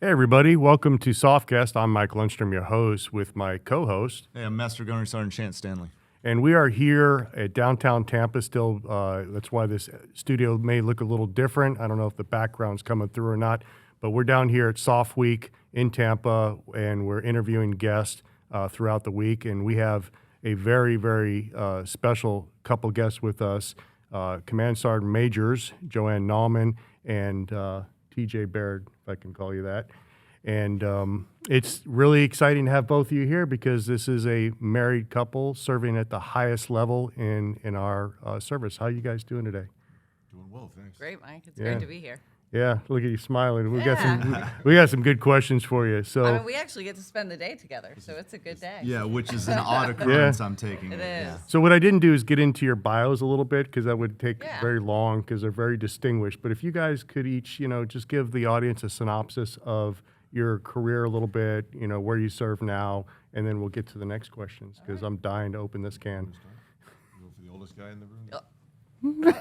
Hey everybody, welcome to SOFcast. I'm Mike Lundstrom, your host, with my co-host. Hey, I'm Master Gunnery Sergeant Chance Stanley. And we are here at downtown Tampa still. That's why this studio may look a little different. I don't know if the background's coming through or not, but we're down here at SOF Week in Tampa, and we're interviewing guests throughout the week. And we have a very, very special couple guests with us, Command Sgt Majors JoAnn Naumann and TJ Baird, if I can call you that. And it's really exciting to have both of you here because this is a married couple serving at the highest level in our service. How are you guys doing today? Doing well, thanks. Great, Mike. It's great to be here. Yeah, look at you smiling. We got some good questions for you. So I mean, we actually get to spend the day together, so it's a good day. Yeah, which is an odd occurrence I'm taking. It is. So what I didn't do is get into your bios a little bit because that would take very long because they're very distinguished. But if you guys could each, just give the audience a synopsis of your career a little bit, where you serve now, and then we'll get to the next questions because I'm dying to open this can. Go for the oldest guy in the room?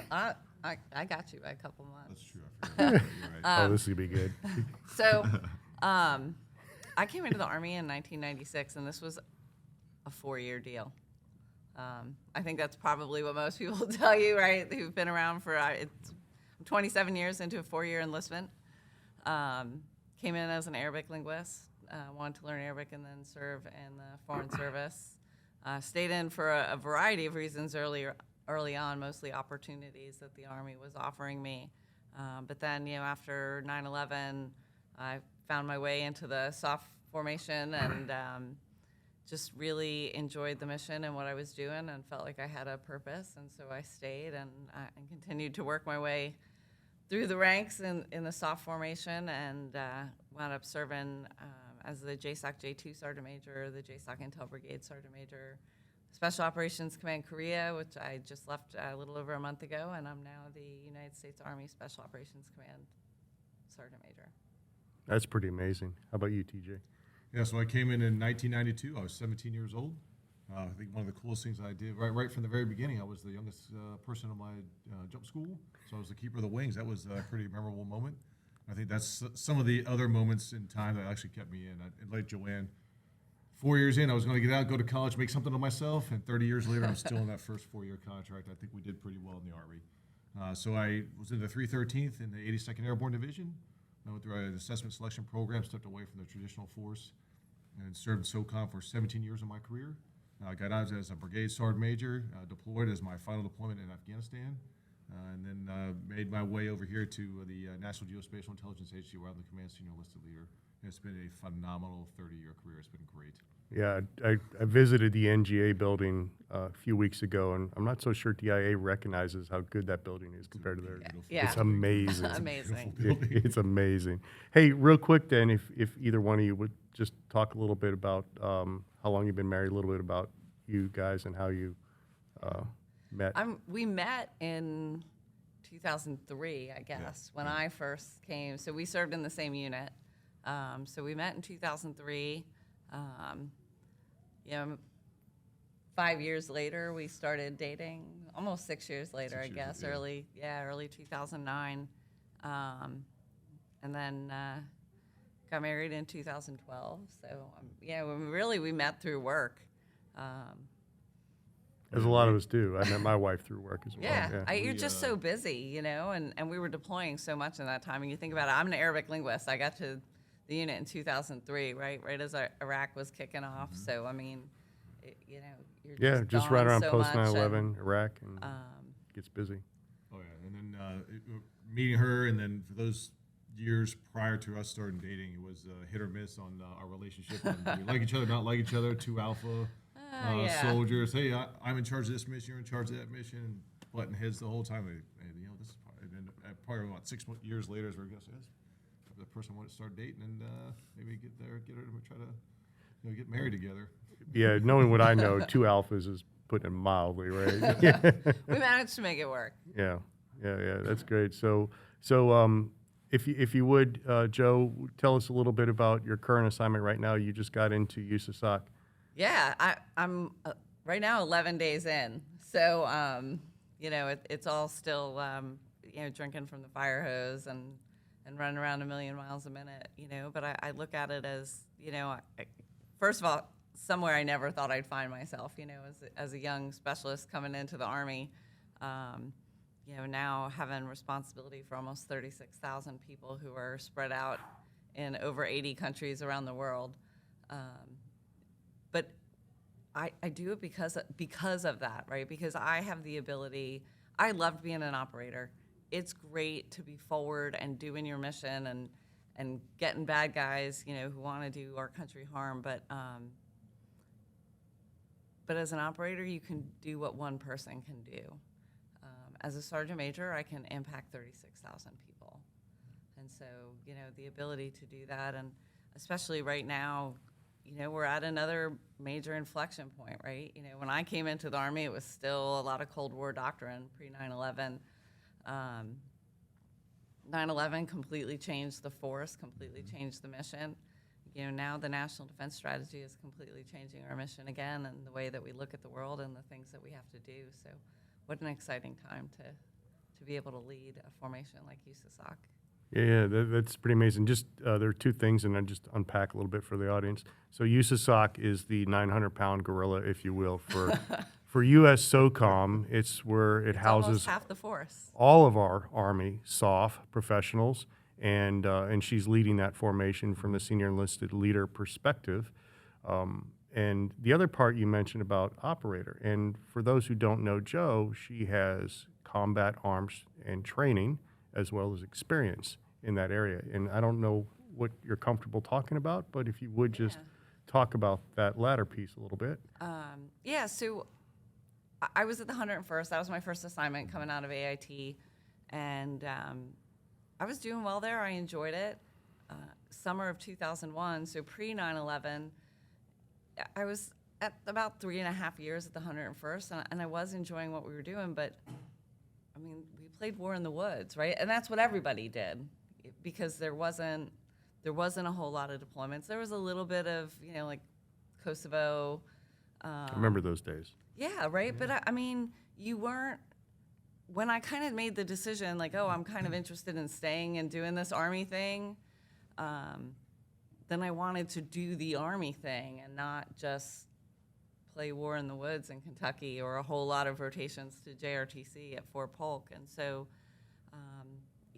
I got you by a couple months. That's true. I forgot. You're right. This is going to be good. So I came into the Army in 1996, and this was a 4-year deal. I think that's probably what most people tell you, right, who've been around for 27 years into a 4-year enlistment. Came in as an Arabic linguist, wanted to learn Arabic and then serve in the Foreign Service. Stayed in for a variety of reasons early on, mostly opportunities that the Army was offering me. But then, after 9/11, I found my way into the SOF formation and just really enjoyed the mission and what I was doing and felt like I had a purpose. And so I stayed and continued to work my way through the ranks in the SOF formation and wound up serving as the JSOC J2 Sergeant Major, the JSOC Intel Brigade Sergeant Major, Special Operations Command Korea, which I just left a little over a month ago, and I'm now the United States Army Special Operations Command Sergeant Major. That's pretty amazing. How about you, TJ? Yeah, so I came in 1992. I was 17 years old. I think one of the coolest things I did, right from the very beginning, I was the youngest person in my jump school, so I was the keeper of the wings. That was a pretty memorable moment. I think that's some of the other moments in time that actually kept me in. And like JoAnn, 4 years in, I was going to get out, go to college, make something of myself, and 30 years later, I'm still in that first 4-year contract. I think we did pretty well in the Army. So I was in the 313th in the 82nd Airborne Division. I went through an assessment selection program, stepped away from the traditional force, and served in SOCOM for 17 years of my career. I got out as a brigade sergeant major, deployed as my final deployment in Afghanistan, and then made my way over here to the National Geospatial-Intelligence Agency, where I'm the Command Sgt Enlisted Leader. It's been a phenomenal 30-year career. It's been great. Yeah, I visited the NGA building a few weeks ago, and I'm not so sure DIA recognizes how good that building is compared to theirs. Yeah. It's amazing. Amazing. It's amazing. Hey, real quick then, if either one of you would just talk a little bit about how long you've been married, a little bit about you guys and how you met. We met in 2003, I guess, when I first came. So we served in the same unit. So we met in 2003. 5 years later, we started dating. Almost 6 years later, I guess. Early 2009, and then got married in 2012. So we met through work. As a lot of us do. I met my wife through work as well. Yeah. You're just so busy, and we were deploying so much in that time. And you think about it, I'm an Arabic linguist. I got to the unit in 2003, right as Iraq was kicking off. Mm-hmm. So, I mean, you're just right around so post 9/11 Iraq, and gets busy. Oh, yeah. And then meeting her, and then for those years prior to us starting dating, it was hit or miss on our relationship. And we like each other, not like each other, two alpha soldiers. Hey, I'm in charge of this mission, you're in charge of that mission, and button heads the whole time. And this is probably about 6 years later, as we're going to say, the person wanted to start dating and maybe get her to try to get married together. Yeah, knowing what I know, two alphas is putting it mildly, right? We managed to make it work. Yeah, that's great. So if you would, Joe, tell us a little bit about your current assignment right now. You just got into USASOC. Yeah, I'm right now 11 days in. So, it's all still, drinking from the fire hose and and run around 1,000,000 miles a minute, but I look at it as, first of all, somewhere I never thought I'd find myself, as a young specialist coming into the Army, now having responsibility for almost 36,000 people who are spread out in over 80 countries around the world. But I do it because of that, right? Because I have the ability. I loved being an operator. It's great to be forward and doing your mission and getting bad guys, who want to do our country harm. But as an operator, you can do what one person can do. As a sergeant major, I can impact 36,000 people. And so, the ability to do that, and especially right now, we're at another major inflection point, right? When I came into the Army, it was still a lot of Cold War doctrine pre-9/11. 9/11 completely changed the force, completely changed the mission. Now the National Defense Strategy is completely changing our mission again and the way that we look at the world and the things that we have to do. So what an exciting time to be able to lead a formation like USASOC. Yeah, that's pretty amazing. Just there are two things, and I just unpack a little bit for the audience. So USASOC is the 900-pound gorilla, if you will, for USASOCOM. It's where it houses almost half the force. All of our Army SOF professionals, and she's leading that formation from the senior enlisted leader perspective. And the other part you mentioned about operator, and for those who don't know Jo, she has combat arms and training as well as experience in that area. And I don't know what you're comfortable talking about, but if you would just talk about that latter piece a little bit. So I was at the 101st. That was my first assignment coming out of AIT. And I was doing well there. I enjoyed it. Summer of 2001, so pre-9/11, I was at about 3.5 years at the 101st, and I was enjoying what we were doing, but I mean, we played War in the Woods, right? And that's what everybody did, because there wasn't a whole lot of deployments. There was a little bit of, like Kosovo. I remember those days. Yeah, right? Yeah. But I mean, you weren't, when I kind of made the decision, like, oh, I'm kind of interested in staying and doing this Army thing, then I wanted to do the Army thing and not just play War in the Woods in Kentucky or a whole lot of rotations to JRTC at Fort Polk. And so,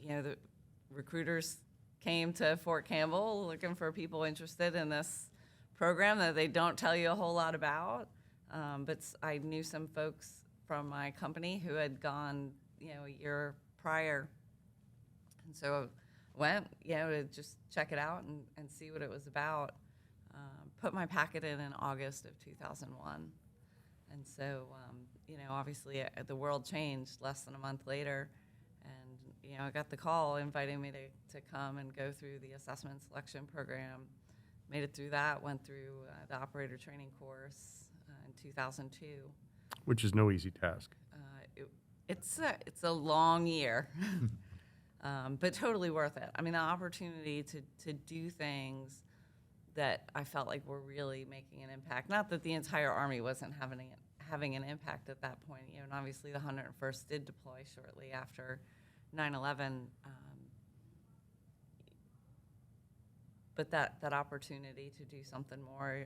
the recruiters came to Fort Campbell looking for people interested in this program that they don't tell you a whole lot about. But I knew some folks from my company who had gone, a year prior. And so I went, to just check it out and see what it was about. Put my packet in August of 2001. And so, obviously the world changed less than a month later. And, I got the call inviting me to come and go through the assessment selection program. Made it through that, went through the operator training course in 2002. Which is no easy task. It's a long year, but totally worth it. I mean, the opportunity to do things that I felt like were really making an impact. Not that the entire Army wasn't having an impact at that point, and obviously the 101st did deploy shortly after 9/11. But that opportunity to do something more,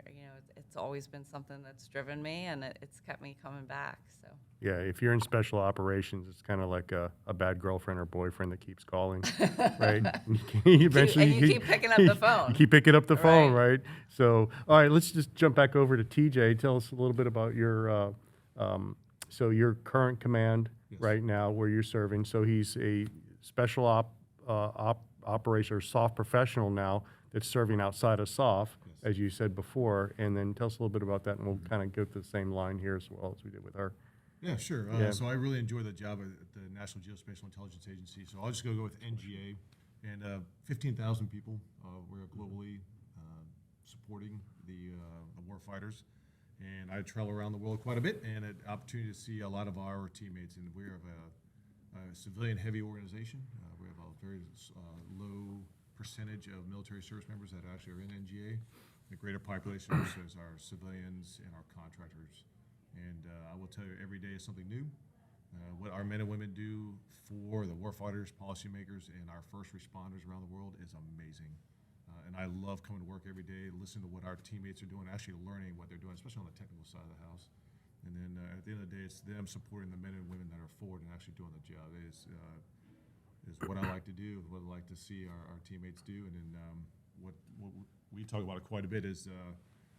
it's always been something that's driven me, and it's kept me coming back. So. Yeah, if you're in special operations, it's kind of like a bad girlfriend or boyfriend that keeps calling, right? Eventually, you keep picking up the phone. You keep picking up the phone, right? So, all right, let's just jump back over to TJ. Tell us a little bit about your your current command right now, where you're serving. So he's a special operation or SOF professional now that's serving outside of SOF, as you said before. And then tell us a little bit about that, and we'll kind of go to the same line here as well as we did with our. Yeah, sure. So I really enjoy the job at the National Geospatial-Intelligence Agency. So I'll just go with NGA, and 15,000 people. We're globally supporting the war fighters, and I travel around the world quite a bit, and an opportunity to see a lot of our teammates. And we have a civilian-heavy organization. We have a very low percentage of military service members that actually are in NGA. The greater population is our civilians and our contractors. And I will tell you, every day is something new. What our men and women do for the warfighters, policymakers, and our first responders around the world is amazing. And I love coming to work every day, listening to what our teammates are doing, actually learning what they're doing, especially on the technical side of the house. And then at the end of the day, it's them supporting the men and women that are forward and actually doing the job. It is what I like to do, what I like to see our teammates do. And then what we talk about it quite a bit is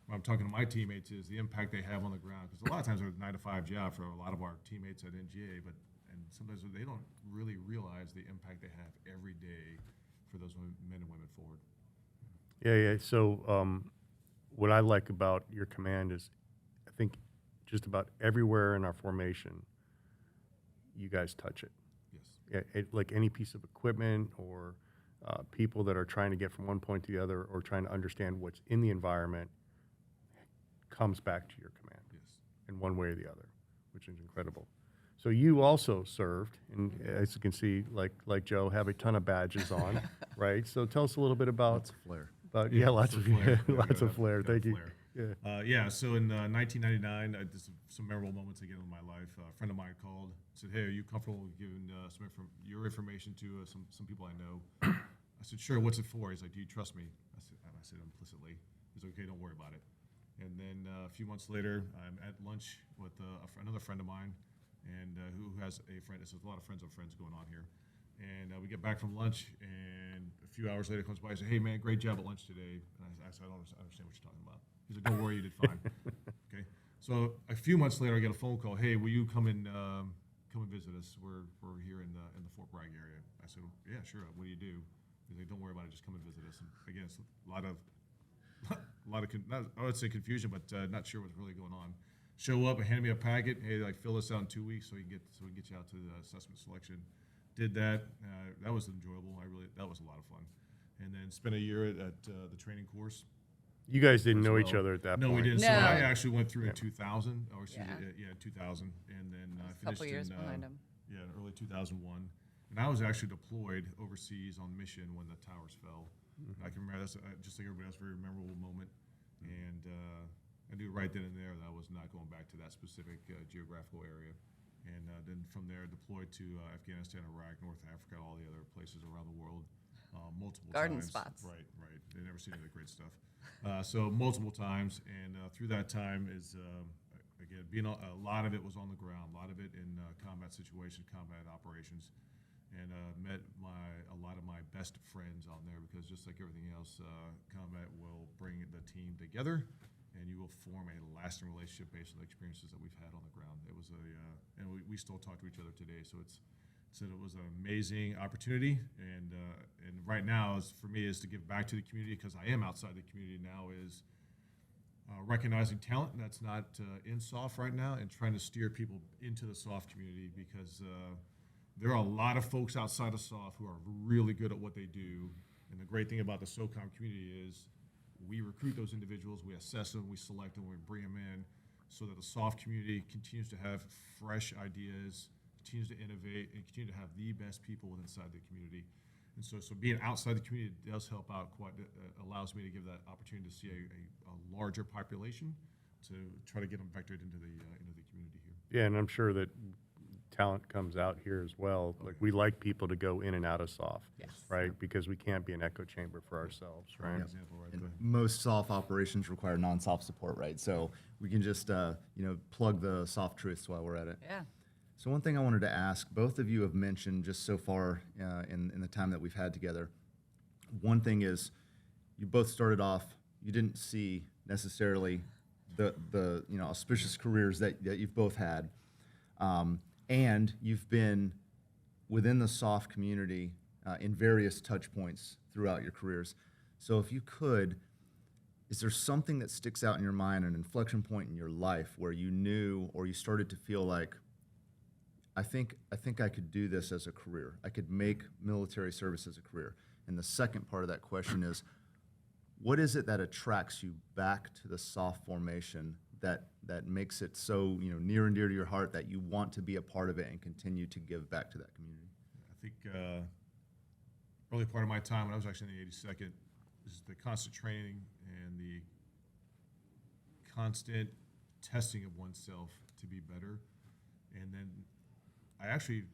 when I'm talking to my teammates is the impact they have on the ground. Because a lot of times it's a 9-to-5 job for a lot of our teammates at NGA, and sometimes they don't really realize the impact they have every day for those men and women forward. Yeah. So what I like about your command is I think just about everywhere in our formation, you guys touch it. Yes. Yeah, like any piece of equipment or people that are trying to get from one point to the other or trying to understand what's in the environment comes back to your command Yes. in one way or the other, which is incredible. So you also served, and as you can see, like Joe, have a ton of badges on, right? So tell us a little bit about Lots of flair. lots of flair. Yeah, lots of got flair. got Thank you. flair. Yeah. So in 1999, there's some memorable moments again in my life. A friend of mine called, said, "Hey, are you comfortable giving your information to some people I know?" I said, "Sure. What's it for?" He's like, "Do you trust me?" I said implicitly. He's like, "Okay, don't worry about it." And then a few months later, I'm at lunch with another friend of mine, and who has a friend. There's a lot of friends of friends going on here. And we get back from lunch, and a few hours later comes by and says, "Hey, man, great job at lunch today." And I said, "I don't understand what you're talking about." He's like, "Don't worry, you did fine." Okay. So a few months later, I get a phone call. "Hey, will you come and visit us? We're here in the Fort Bragg area." I said, "Yeah, sure. What do you do?" He's like, "Don't worry about it. Just come and visit us." And again, it's a lot of I would say confusion, but not sure what's really going on. Show up and hand me a packet. Hey, like fill this out in 2 weeks so we can get you out to the assessment selection. Did that. That was enjoyable. That was a lot of fun. And then spent a year at the training course. You guys didn't as know well. each other at that No, point. we didn't. So No. I actually went through in 2000, or excuse me, Yeah. 2000, and then I A finished couple years in behind him. early 2001. And I was actually deployed overseas on mission when the towers fell. I can remember that's just like everybody else, a very memorable moment. And I knew right then and there that I was not going back to that specific geographical area. And then from there, deployed to Afghanistan, Iraq, North Africa, all the other places around the world, multiple Garden times. spots. Right. They never seen any of the great stuff. So multiple times, and through that time is again being a lot of it was on the ground, a lot of it in combat situations, combat operations, and met a lot of my best friends on there because just like everything else, combat will bring the team together, and you will form a lasting relationship based on the experiences that we've had on the ground. It was and we still talk to each other today. So it was an amazing opportunity, and right now for me is to give back to the community because I am outside the community now. Is recognizing talent that's not in SOF right now and trying to steer people into the SOF community because there are a lot of folks outside of SOF who are really good at what they do. And the great thing about the SOCOM community is we recruit those individuals, we assess them, we select them, we bring them in so that the SOF community continues to have fresh ideas, continues to innovate, and continue to have the best people inside the community. And so being outside the community does help out quite, allows me to give that opportunity to see a larger population to try to get them vectored into the community here. Yeah, and I'm sure that talent comes out here as well. Like we like people to go in and out of SOF, Yes. right? Because we can't be an echo chamber for ourselves, right? Prime example right And there. most SOF operations require non-SOF support, right? So we can just plug the SOF truths while we're at it. Yeah. So one thing I wanted to ask, both of you have mentioned just so far in the time that we've had together. One thing is, you both started off. You didn't see necessarily the auspicious careers that you've both had, and you've been within the SOF community in various touch points throughout your careers. So if you could, is there something that sticks out in your mind, an inflection point in your life where you knew or you started to feel like, I think I could do this as a career. I could make military service as a career. And the second part of that question is, what is it that attracts you back to the SOF formation that makes it so near and dear to your heart that you want to be a part of it and continue to give back to that community? I think early part of my time when I was actually in the 82nd is the constant training and the constant testing of oneself to be better, and then I actually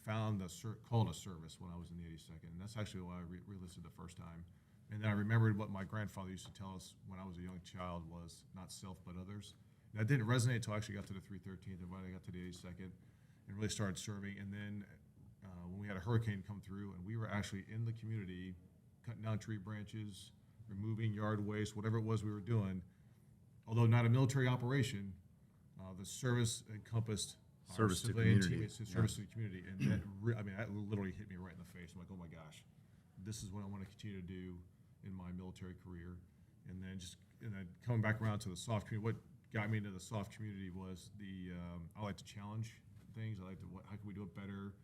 found called a service when I was in the 82nd, and that's actually why I re-enlisted the first time. And then I remembered what my grandfather used to tell us when I was a young child was not self but others. And that didn't resonate until I actually got to the 313th and when I got to the 82nd and really started serving. And then when we had a hurricane come through and we were actually in the community cutting down tree branches, removing yard waste, whatever it was we were doing, although not a military operation, the service encompassed our Service to civilian community. teammates, service to the community. And that that literally hit me right in the face. I'm like, oh my gosh, this is what I want to continue to do in my military career. And then coming back around to the soft community, what got me into the soft community was I like to challenge things. I like to, how can we do it better?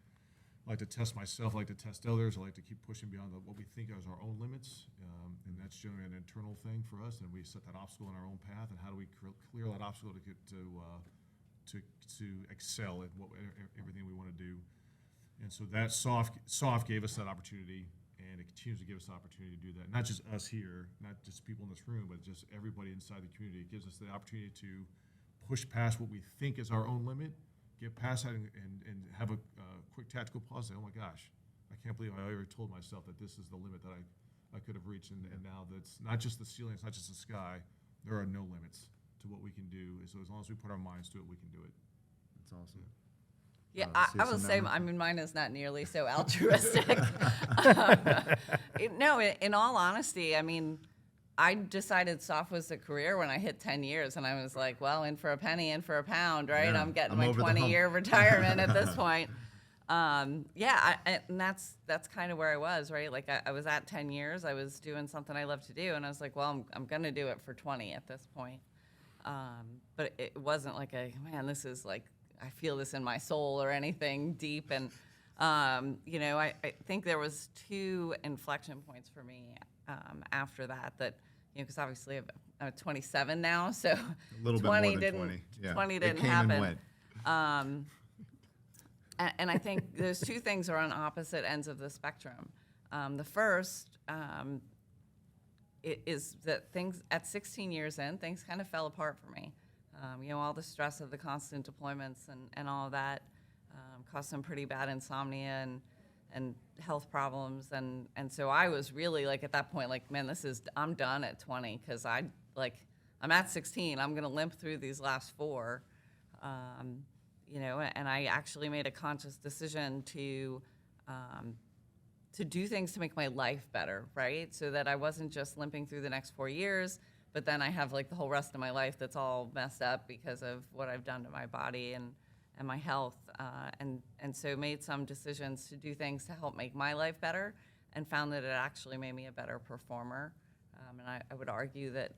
I like to test myself. I like to test others. I like to keep pushing beyond what we think is our own limits. And that's generally an internal thing for us. And we set that obstacle in our own path. And how do we clear that obstacle to get to excel at everything we want to do? And so that soft gave us that opportunity. And it continues to give us the opportunity to do that. Not just us here, not just people in this room, but just everybody inside the community. It gives us the opportunity to push past what we think is our own limit, get past that, and have a quick tactical pause. Say, oh my gosh, I can't believe I already told myself that this is the limit that I could have reached. And now that's not just the ceiling, it's not just the sky. There are no limits to what we can do. So as long as we put our minds to it, we can do it. That's awesome. Yeah, CSM I will say, member? I mean, mine is not nearly so altruistic. No, in all honesty, I mean, I decided SOF was a career when I hit 10 years, and I was like, well, in for a penny, in for a pound, right? Yeah, I'm getting I'm my over the hump. 20-year retirement at this point. And that's kind of where I was, right? Like, I was at 10 years. I was doing something I love to do, and I was like, well, I'm going to do it for 20 at this point. But it wasn't like man, this is like, I feel this in my soul or anything deep. And, I think there was 2 inflection points for me after that, because obviously I'm 27 now, so A little bit more than 20. Yeah. 20 It didn't came happen. and went. And I think those 2 things are on opposite ends of the spectrum. The first is that things at 16 years in, things kind of fell apart for me. All the stress of the constant deployments and all of that caused some pretty bad insomnia and health problems. And so I was really like at that point, like, man, I'm done at 20 because I'm at 16. I'm going to limp through these last 4. And I actually made a conscious decision to do things to make my life better, right? So that I wasn't just limping through the next 4 years, but then I have like the whole rest of my life that's all messed up because of what I've done to my body and my health. And so made some decisions to do things to help make my life better and found that it actually made me a better performer. And I would argue that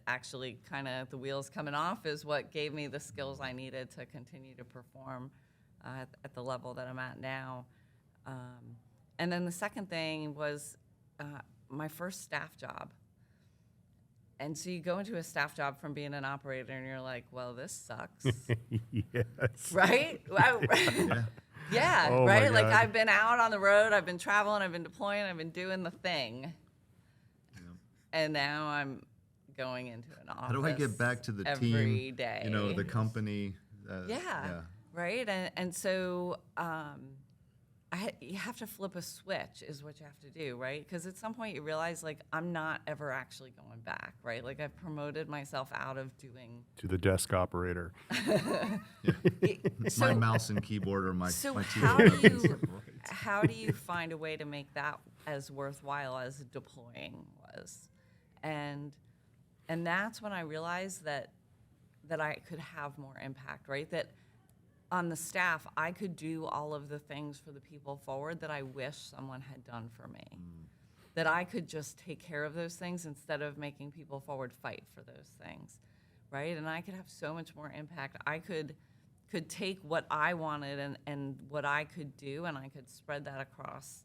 actually kind of the wheels coming off is what gave me the skills I needed to continue to perform at the level that I'm at now. And then the second thing was my first staff job. And so you go into a staff job from being an operator and you're like, well, this sucks. Yes. Right? Yeah, Oh my right? Like God. I've been out on the road, I've been traveling, I've been deploying, I've been doing the thing. And now I'm going into an office. How do I get back to the every team? day. The company. Yeah. Right? And so you have to flip a switch is what you have to do, right? Because at some point you realize, like, I'm not ever actually going back, right? Like, I've promoted myself out of doing... To the desk operator. My mouse and keyboard or my So my how do you find a way to make that as worthwhile as deploying was? And that's when I realized that I could have more impact, right? That on the staff, I could do all of the things for the people forward that I wish someone had done for me. That I could just take care of those things instead of making people forward fight for those things, right? And I could have so much more impact. I could take what I wanted and what I could do, and I could spread that across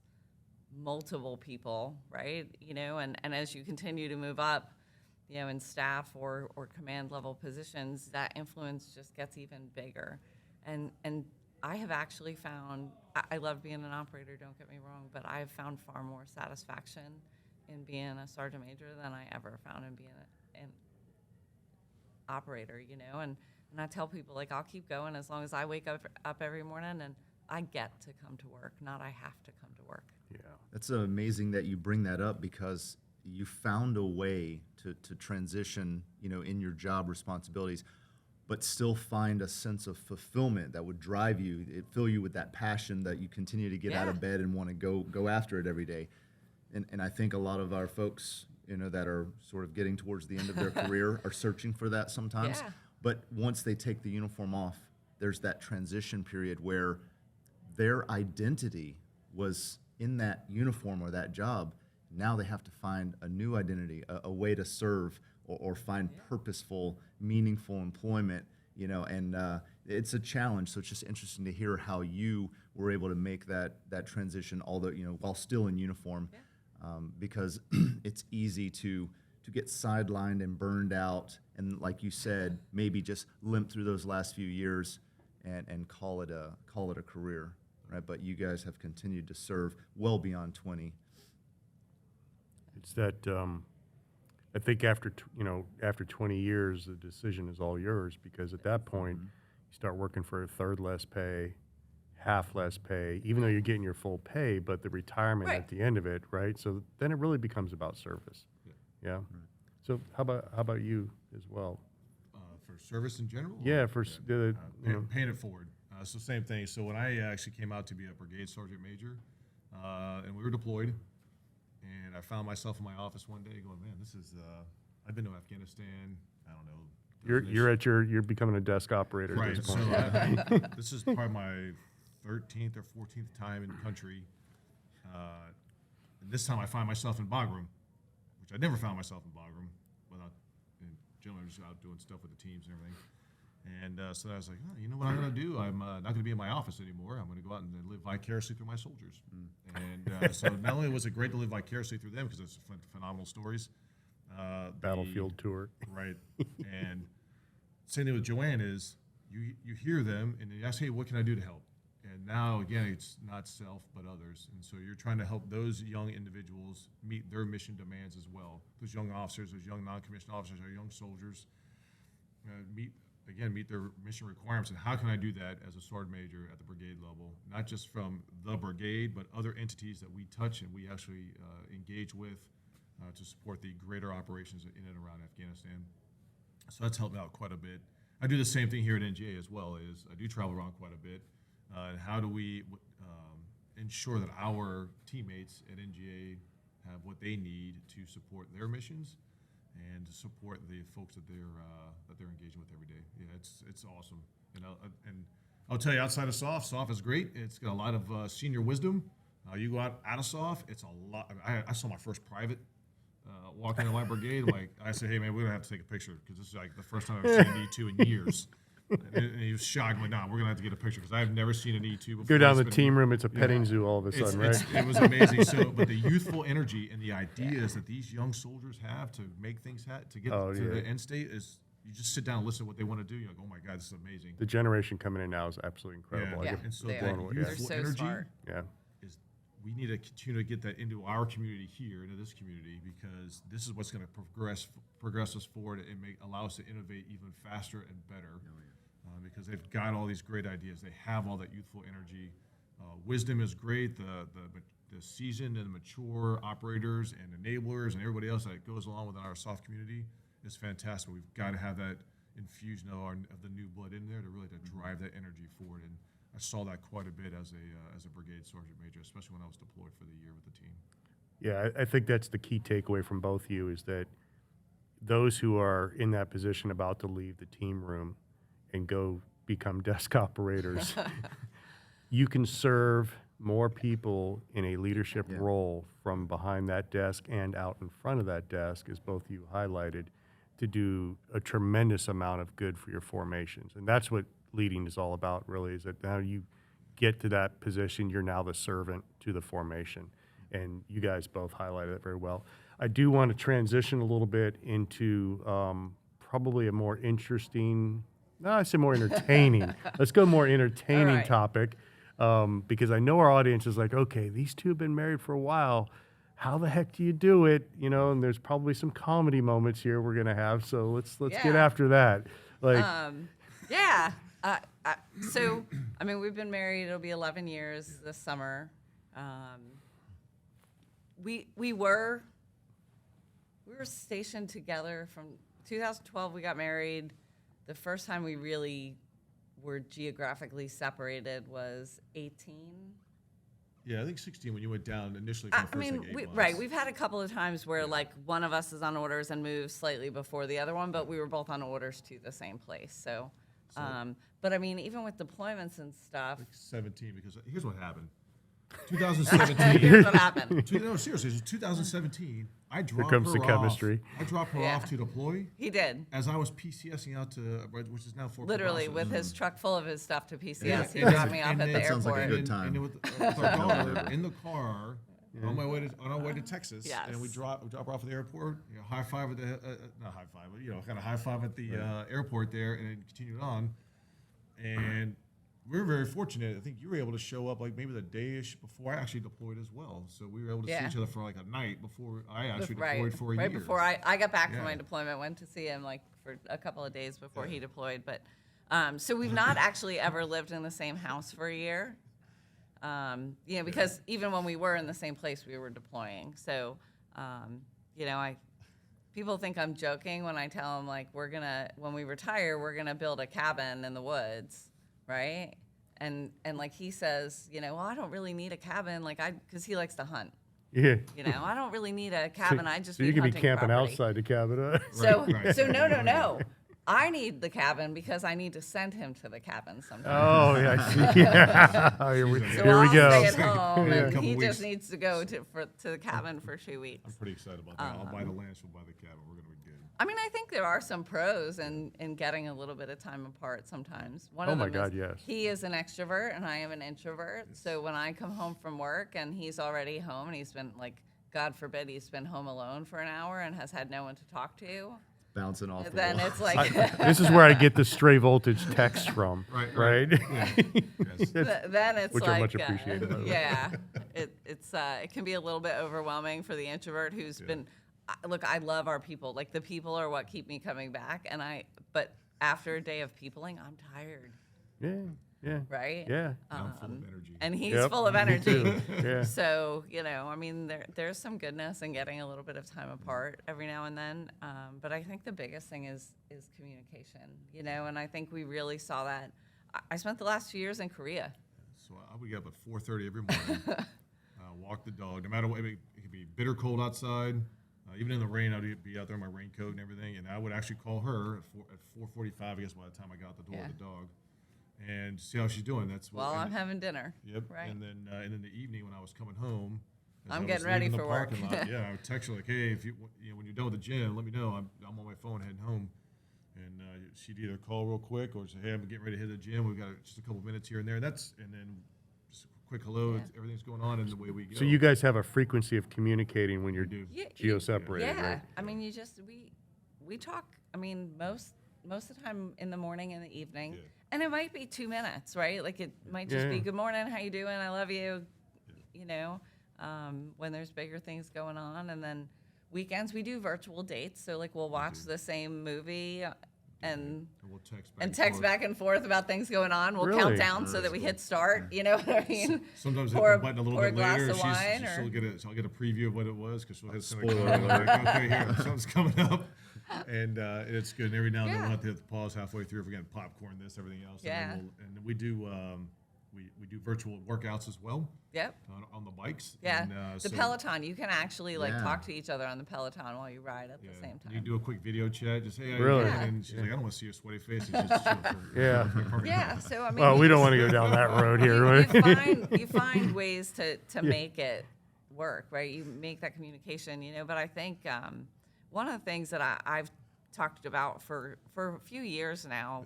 multiple people, right? And as you continue to move up, in staff or command level positions, that influence just gets even bigger. And I have actually found, I love being an operator, don't get me wrong, but I have found far more satisfaction in being a sergeant major than I ever found in being an operator, and And I tell people, like, I'll keep going as long as I wake up every morning and I get to come to work, not I have to come to work. Yeah. That's amazing that you bring that up, because you found a way to transition, in your job responsibilities, but still find a sense of fulfillment that would drive you, fill you with that passion that you continue to get out of bed and want to go after it every day. And I think a lot of our folks, that are sort of getting towards the end of their career are searching for that sometimes. Yeah. But once they take the uniform off, there's that transition period where their identity was in that uniform or that job. Now they have to find a new identity, a way to serve or find purposeful, meaningful employment, and it's a challenge. So it's just interesting to hear how you were able to make that transition, although, while still in uniform, because it's easy to get sidelined and burned out. And like you said, maybe just limp through those last few years and call it a career, right? But you guys have continued to serve well beyond 20. It's that I think after 20 years, the decision is all yours, because at that point, you start working for a third less pay, half less pay, even though you're getting your full pay, but the retirement at the end of it, right? So then it really becomes about service. Yeah. Right. So how about you as well? For service in general? Yeah, or- for paying it forward. So same thing. So when I actually came out to be a brigade sergeant major, and we were deployed, and I found myself in my office one day going, man, this is, I've been to Afghanistan, I don't know. you're becoming a desk operator at Right, this so point. this is probably my 13th or 14th time in the country. And this time I find myself in Bagram, which I never found myself in Bagram, generally I'm just out doing stuff with the teams and everything. And so I was like, oh, you know what I'm going to do? I'm not going to be in my office anymore. I'm going to go out and live vicariously through my soldiers. And so not only was it great to live vicariously through them, because it's phenomenal stories. Battlefield tour. Right. And same thing with JoAnn is you hear them and you ask, hey, what can I do to help? And now, again, it's not self, but others. And so you're trying to help those young individuals meet their mission demands as well. Those young officers, those young non-commissioned officers, our young soldiers, meet their mission requirements. And how can I do that as a sergeant major at the brigade level? Not just from the brigade, but other entities that we touch and we actually engage with to support the greater operations in and around Afghanistan. So that's helped me out quite a bit. I do the same thing here at NGA as well. Is I do travel around quite a bit. And how do we ensure that our teammates at NGA have what they need to support their missions and to support the folks that they're engaging with every day? Yeah, it's awesome. And I'll tell you, outside of SOF is great. It's got a lot of senior wisdom. You go out of SOF, it's a lot. I saw my first private walking into my brigade. I said, hey man, we're gonna have to take a picture because this is like the first time I've seen an E2 in years. And he was shocked. I'm like, nah, we're gonna have to get a picture because I've never seen an E2 before. Go down the team room, it's a petting zoo all of a sudden, right? It was amazing. But the youthful energy and the ideas that these young soldiers have to make things to get to the end state is, you just sit down and listen to what they want to do. You're like, oh my God, this is amazing. The generation coming in now is absolutely incredible. Yeah, and so they that are. youthful They're so energy smart. Yeah. is, we need to continue to get that into our community here, into this community, because this is what's going to progress us forward and allow us to innovate even faster and better. Because they've got all these great ideas. They have all that youthful energy. Wisdom is great. The seasoned and mature operators and enablers and everybody else that goes along with our SOF community is fantastic. We've got to have that infusion of the new blood in there to drive that energy forward. And I saw that quite a bit as a brigade sergeant major, especially when I was deployed for the year with the team. Yeah, I think that's the key takeaway from both of you, is that those who are in that position about to leave the team room and go become desk operators, you can serve more people in a leadership role from behind that desk and out in front of that desk, as both of you highlighted, to do a tremendous amount of good for your formations. And that's what leading is all about, really, is that now you get to that position, you're now the servant to the formation. And you guys both highlighted it very well. I do want to transition a little bit into probably a more interesting, no, I say more entertaining. Let's go more entertaining right. topic, because I know our audience is like, okay, these two have been married for a while. How the heck do you do it? And there's probably some comedy moments here we're gonna have. So let's get after that. Like, Yeah. So, I mean, we've been married. It'll be 11 years this summer. We were stationed together from 2012. We got married. The first time we really were geographically separated was 18. Yeah, I think 16 when you went down initially for the I first mean, like 8 months. right. We've had a couple of times where like one of us is on orders and moves slightly before the other one, but we were both on orders to the same place. So, but I mean, even with deployments and stuff, Like 17, because here's what happened. 2017. here's what happened. No, seriously, it was 2017. I dropped comes her the chemistry. I dropped her Yeah. off to deploy He did. as I was PCSing out to, which is now Fort Literally Process. with his truck full of his stuff to PCS. Yeah, He and dropped then- me off and at the then- Sounds like a airport. good time. And then with our daughter in the car on our way to Texas, Yes. and we drop her off at the airport. High five at the not high five, but kind of high five at the airport there, and then continued on. And we were very fortunate. I think you were able to show up like maybe the day-ish before I actually deployed as well. So we were able to see Yeah. each other for like a night before I actually Right, deployed for a right year. before I got back from Yeah. my deployment, went to see him like for a couple of days before he deployed. But so we've not actually ever lived in the same house for a year. Because even when we were in the same place, we were deploying. So, people think I'm joking when I tell them like when we retire, we're gonna build a cabin in the woods, right? And like he says, well, I don't really need a cabin, because he likes to hunt. Yeah. I don't really need a cabin. I just So need you can be hunting camping property. outside the cabin. Huh? So, Right. so no. I need the cabin because I need to send him to the cabin sometimes. Oh, yeah, I see. Yeah. Here we, So here we I'll go. stay at home, Yeah. and Couple he weeks. just needs to go to the cabin for 2 weeks. I'm pretty excited about that. I'll buy the land, she'll buy the cabin. We're gonna be good. I mean, I think there are some pros in getting a little bit of time apart sometimes. One Oh of my them God, is yes. he is an extrovert and I am an introvert. So when I come home from work and he's already home and he's been God forbid, he's been home alone for an hour and has had no one to talk to, Bouncing off the then wall. it's like This is where I get the stray voltage text from. Right. Yes. then it's Which like are much appreciated, by the way. yeah, it can be a little bit overwhelming for the introvert who's been. Look, I love our people. Like the people are what keep me coming back, but after a day of peopling, I'm tired, Yeah. right? Yeah. I'm full of energy. And he's Yep, full of me energy. too. Yeah. So, I mean, there's some goodness in getting a little bit of time apart every now and then. But I think the biggest thing is communication, and I think we really saw that. I spent the last few years in Korea. So I would get up at 4:30 every morning, walk the dog. No matter what, it could be bitter cold outside. Even in the rain, I'd be out there in my raincoat and everything. And I would actually call her at 4:45, I guess, by the time I got out the door with the dog, and see how she's doing. That's While I'm having dinner. Yep. Right. And then in the evening when I was coming home, as I'm I was getting ready leaving the for work. parking lot, yeah, I would text her like, hey, if when you're done with the gym, let me know. I'm on my phone heading home. And she'd either call real quick or say, hey, I'm getting ready to hit the gym. We've got just a couple minutes here and there. And then just a quick hello. Yeah. Everything's going on and the way we go. So you guys have a frequency of communicating when you're do. geo-separated, Yeah, right? I mean, we talk. I mean, most of the time in the morning and the evening, Yeah. and it might be 2 minutes, right? Like it might just be Yeah. good morning, how you doing? I love you. When there's bigger things going on, and then weekends we do virtual dates. So like we'll watch the same movie and we'll text back text forth. back and forth about things going on. We'll Really? count down so that we hit start. You know what I mean? Sometimes hit Or the button a little or bit glass later. of wine, or I'll get a preview of what it was because she'll hit something. Spoiler Like, okay, here, something's coming up. And it's good. And every now and then Yeah. we'll have to pause halfway through if we're getting popcorn, this, everything else. Yeah. And then we do we do virtual workouts as well yep. on the bikes. Yeah, And, the so, Peloton. You can actually Yeah. talk to each other on the Peloton while you ride at yeah, the same You time. do a quick video chat. Just hey, how you Really? doing? Yeah. And she's like, I don't want to see your sweaty face. It's just Yeah. Yeah, so I mean, Well, you we don't just- want to go down that road here, you right? you find ways to make it work, right? You make that communication, But I think one of the things that I've talked about for a few years now,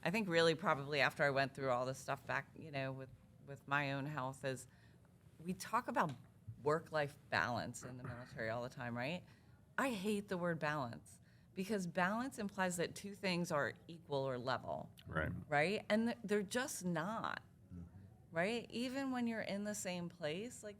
I think really probably after I went through all this stuff back, with my own health, is we talk about work-life balance in the military all the time, right? I hate the word balance because balance implies that two things are equal or level. Right. Right? And they're just not, right? Even when you're in the same place, like,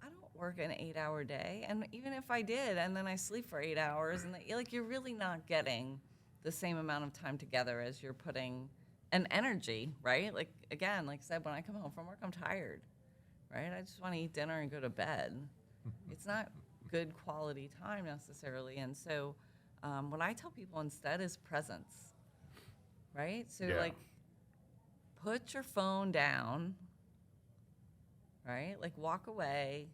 I don't work an 8-hour day. And even if I did, and then I sleep for 8 hours, and you're really not getting the same amount of time together as you're putting an energy, right? Like, again, like I said, when I come home from work, I'm tired, right? I just want to eat dinner and go to bed. It's not good quality time necessarily. And so what I tell people instead is presence, right? So Yeah. like, put your phone down, right? Like, walk away,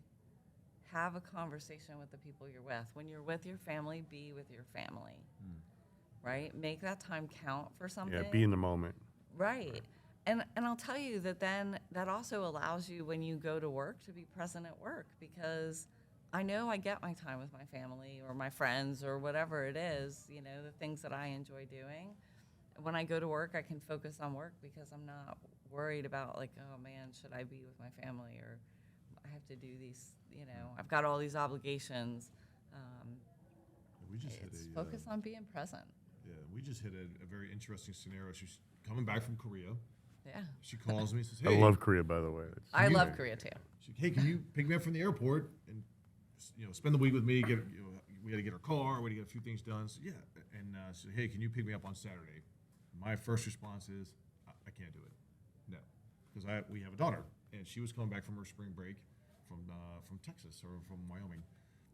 have a conversation with the people you're with. When you're with your family, be with your family, right? Make that time count for something. Yeah, be in the moment. Right. And I'll tell you that then that also allows you when you go to work to be present at work, because I know I get my time with my family or my friends or whatever it is, you know, the things that I enjoy doing. When I go to work, I can focus on work because I'm not worried about like, oh man, should I be with my family, or I have to do these, you know, I've got all these obligations. We just hit It's a focus on being present. yeah. We just hit a very interesting scenario. She's coming back from Korea. Yeah. She calls me and says, I "Hey, love Korea, by the way. I love Korea too. hey, can you pick me up from the airport and spend the week with me? We got to get our car. We got to get a few things done." So, yeah, and so hey, can you pick me up on Saturday? My first response is, I can't do it. No, because we have a daughter, and she was coming back from her spring break from Texas or from Wyoming.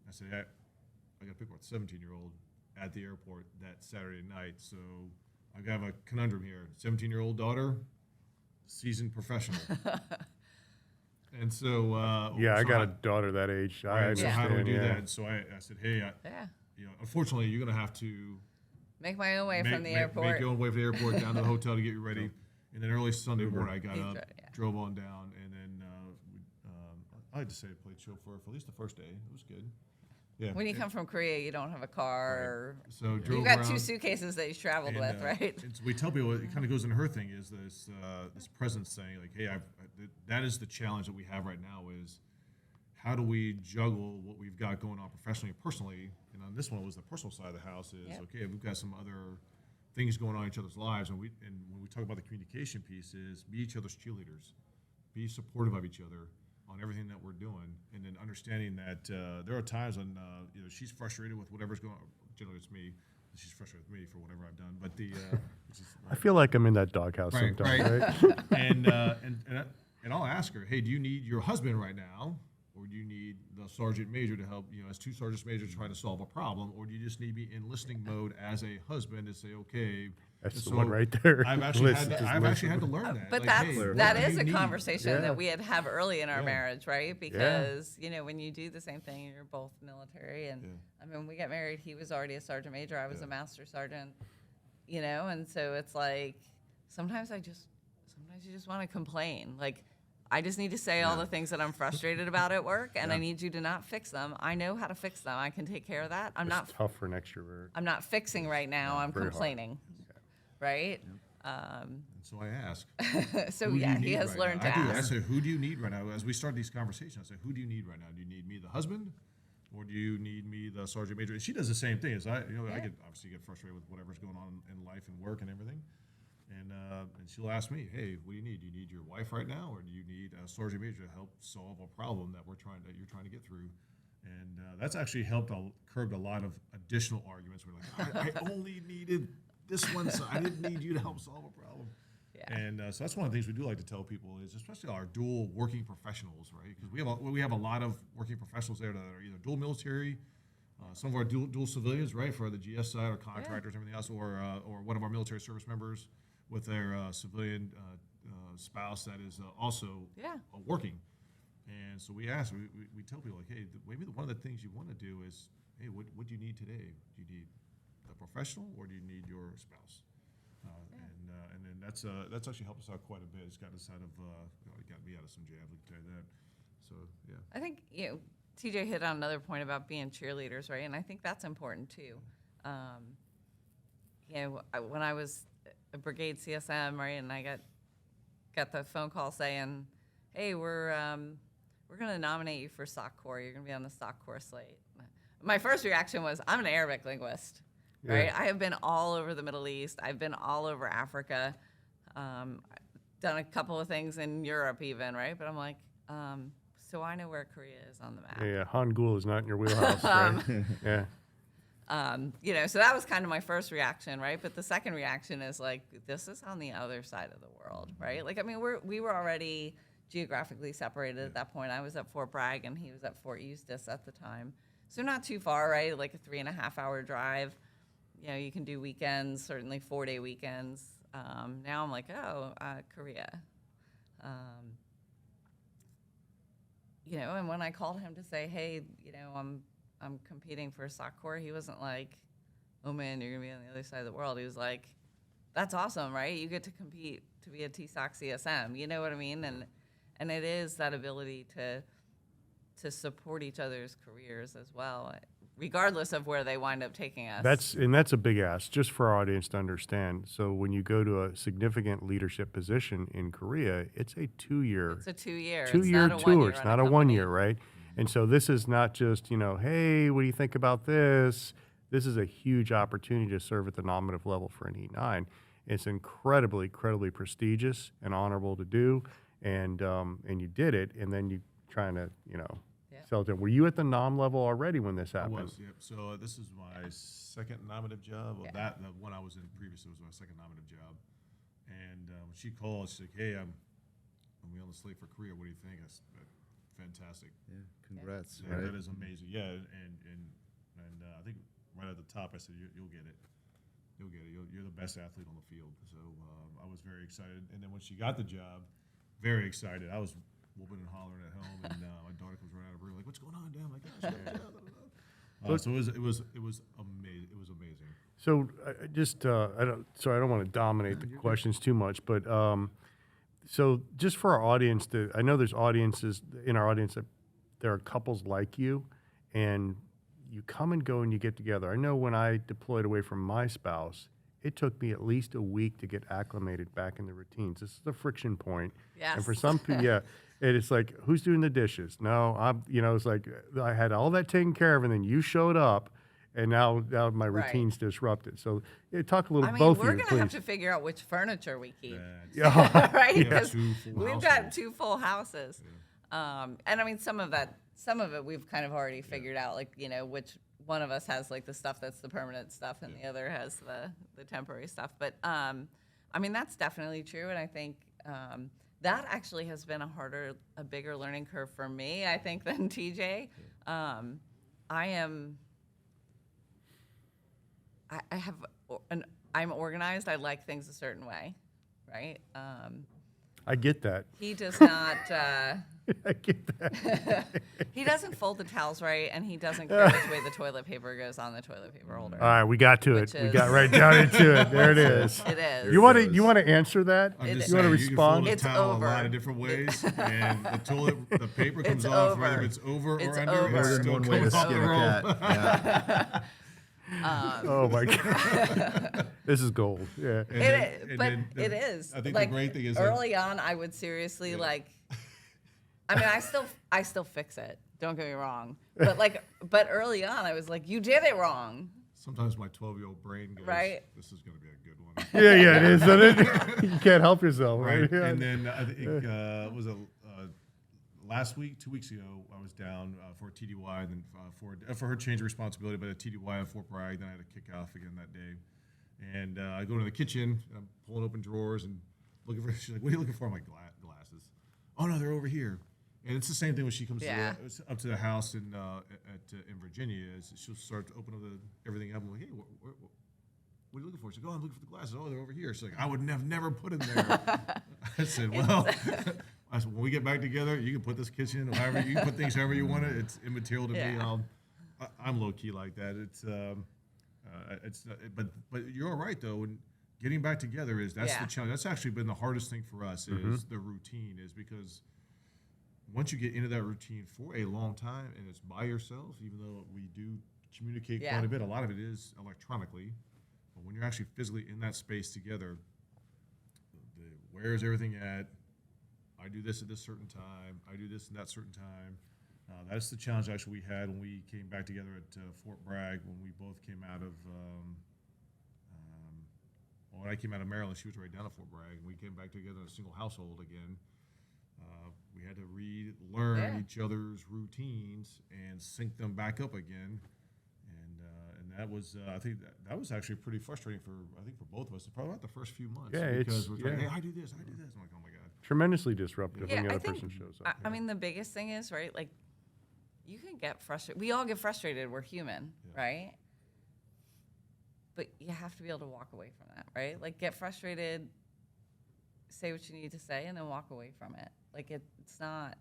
I said, I got to pick her up, 17-year-old at the airport that Saturday night. So I have a conundrum here. 17-year-old daughter, seasoned professional. And so Yeah, I so got a daughter that age. I right, so how do we understand, do yeah. that? And so I said, hey, Yeah. Unfortunately, you're going to have to Make my own way from the airport. make your own way from the airport down to the hotel to get you ready. And then early Sunday morning, I got He's up, right, yeah. drove on down, and then I had to say I played chauffeur for at least the first day. It was good. Yeah. When you come from Korea, you don't have a car. So drove You've got around, two suitcases that you traveled and, with, right? And so we tell people it kind of goes into her thing is this presence thing, like, hey, that is the challenge that we have right now is how do we juggle what we've got going on professionally and personally? And on this one, it was the personal side of the house is, Yep. okay, we've got some other things going on in each other's lives. And when we talk about the communication piece is be each other's cheerleaders, be supportive of each other on everything that we're doing. And then understanding that there are times when, she's frustrated with whatever's going on. Generally it's me. She's frustrated with me for whatever I've done. But I feel like I'm in that doghouse sometimes, right? and I'll ask her, hey, do you need your husband right now? Or do you need the sergeant major to help, as two sergeant majors trying to solve a problem? Or do you just need to be in listening mode as a husband to say, okay. That's so the one right there. I've actually Listen, just actually had listen. to learn that. But Like, hey, that what do is you a need? conversation Yeah. that we had to have early in our Yeah. marriage, right? Because, when you do the same thing, you're both military. And I mean, when we got married, he was already a sergeant major. I was Yeah. a master sergeant, and so it's like, sometimes you just want to complain. Like, I just need to say all the things that I'm frustrated about at work, and I need you to not fix them. I know how to fix them. I can take care of that. It's tough for an extrovert. I'm not fixing right now. I'm very hard. complaining, right? And so I ask. So who do you he need has right learned now? to I do. I ask. say, who do you need right now? As we start these conversations, I say, who do you need right now? Do you need me, the husband, or do you need me, the sergeant major? And she does the same thing. As I get obviously get frustrated with whatever's going on in life and work and everything. And she'll ask me, hey, what do you need? Do you need your wife right now, or do you need a sergeant major to help solve a problem that you're trying to get through? And that's actually curbed a lot of additional arguments. We're like, I only needed this one, so I didn't need you to help solve a problem. Yeah. And so that's one of the things we do like to tell people is, especially our dual working professionals, right? Because we have a lot of working professionals there that are either dual military, some of our dual civilians, right, for the GS side or contractors, and everything else, or one of our military service members with their civilian spouse that is also working. And so we tell people, like, hey, maybe one of the things you want to do is, hey, what do you need today? Do you need a professional, or do you need your spouse? And then that's actually helped us out quite a bit. It's gotten us out of it got me out of some jams. I can tell you that. So yeah. I think TJ hit on another point about being cheerleaders, right? And I think that's important too. When I was a brigade CSM, right, and I got the phone call saying, "Hey, we're going to nominate you for SOC Corps. You're going to be on the SOC Corps slate." My first reaction was, I'm an Arabic linguist, right? Yeah. I have been all over the Middle East. I've been all over Africa. Done a couple of things in Europe even, right? But I'm like, so I know where Korea is on the map. Yeah, Hangul is not in your wheelhouse, right? Yeah. So that was kind of my first reaction, right? But the second reaction is like, this is on the other side of the world, right? Like, I mean, we were already geographically separated at that point. I was at Fort Bragg and he was at Fort Eustis at the time. So not too far, right? Like a 3.5-hour drive. You can do weekends, certainly 4-day weekends. Now I'm like, Korea. And when I called him to say, hey, I'm competing for SOC Corps, he wasn't like, oh man, you're gonna be on the other side of the world. He was like, that's awesome, right? You get to compete to be a TSOC CSM. You know what I mean? And it is that ability to support each other's careers as well, regardless of where they wind up taking us. That's a big ask, just for our audience to understand. So when you go to a significant leadership position in Korea, it's a 2-year. It's a 2-year. Two-year tour. It's not a 1 year, right? And so this is not just, hey, what do you think about this? This is a huge opportunity to serve at the nominative level for an E9. It's incredibly prestigious and honorable to do, and you did it, and then you trying to, sell it. Were you at the nom level already when this happened? I was, yep. So this is my second nominative job. Well, the one I was in previously was my second nominative job. And when she called, she's like, hey, I'm on the slate for Korea. What do you think? I said, fantastic. Yeah, congrats. Yeah, Right? that is amazing. Yeah, and I think right at the top, I said, you'll get it. You'll get it. You're the best athlete on the field. So I was very excited. And then when she got the job, very excited. I was whooping and hollering at home, and my daughter comes running out of her room like, "What's going on, Dad?" I'm like, so it was amazing. It was amazing. So I don't want to dominate the questions too much, but so just for our audience, I know there's audiences in our audience that there are couples like you, and you come and go and you get together. I know when I deployed away from my spouse, it took me at least a week to get acclimated back in the routines. This is the friction point. Yes. And for some people, and it's like, who's doing the dishes? No, it's like I had all that taken care of, and then you showed up, and now my routine's disrupted. So talk a little, both of you, we're please. going to have to figure out which furniture we keep. Yeah. Right? Because we've got households. 2 full houses. And I mean, some of it we've kind of already figured out, like, which one of us has like the stuff that's the permanent stuff and the other has the temporary stuff. But I mean, that's definitely true. And I think that actually has been a bigger learning curve for me, I think, than TJ. I'm organized. I like things a certain way, right? I get that. He does not. I get that. He doesn't fold the towels right, and he doesn't care which way the toilet paper goes on the toilet paper holder. All right, we got to it. Which We is- got right down into it. There it is. It is. You want to answer that? I'm just You want to saying, respond? You It's can fold a over. lot of different ways, and the paper comes It's off over. whether it's over It's or under. over. It's More than still one way to coming off skin the a roll. cat. Yeah. Oh my God, this is gold. Yeah. And It is. I think like, the great thing is that- early on, I would seriously like. I mean, I still fix it. Don't get me wrong. But early on, I was like, you did it wrong. Sometimes my 12-year-old brain goes, Right. "This is going to be a good one." Yeah, it is. Isn't it? You can't help yourself, right? Right. Yeah. And then I think was it last week, 2 weeks ago, I was down for TDY, and then for her change of responsibility, but at TDY at Fort Bragg. Then I had to kick off again that day, and I go to the kitchen, and I'm pulling open drawers and looking for. She's like, "What are you looking for?" I'm like, "Glasses." Oh no, they're over here. And it's the same thing when she comes up to the house in Virginia. Is she'll start to open up everything up. I'm like, "Hey, what are you looking for?" She's like, "Oh, I'm looking for the glasses. Oh, they're over here." She's like, "I would have never put them there." I said, "Well." I said, when we get back together, you can put this kitchen, however you can put things however you want it. It's immaterial to me. I'm low key like that. But you're right though. When getting back together that's the challenge. That's actually been the hardest thing for us is the routine. Is because once you get into that routine for a long time and it's by yourself, even though we do communicate quite a bit, a lot of it is electronically. But when you're actually physically in that space together, where is everything at? I do this at this certain time. I do this at that certain time. That's the challenge actually we had when we came back together at Fort Bragg when we both came out of. When I came out of Maryland, she was right down at Fort Bragg, and we came back together in a single household again. We had to learn each other's routines and sync them back up again, and that was, I think that was actually pretty frustrating for both of us. Probably not the first few months. Yeah, because it's- we're like, yeah. hey, I do this. I'm like, oh my god. Tremendously disruptive when the I other think, person shows up. I mean, the biggest thing is, right, like, you can get frustrated. We all get frustrated. We're human, right? But you have to be able to walk away from that, right? Like, get frustrated, say what you need to say, and then walk away from it. Like, it's not,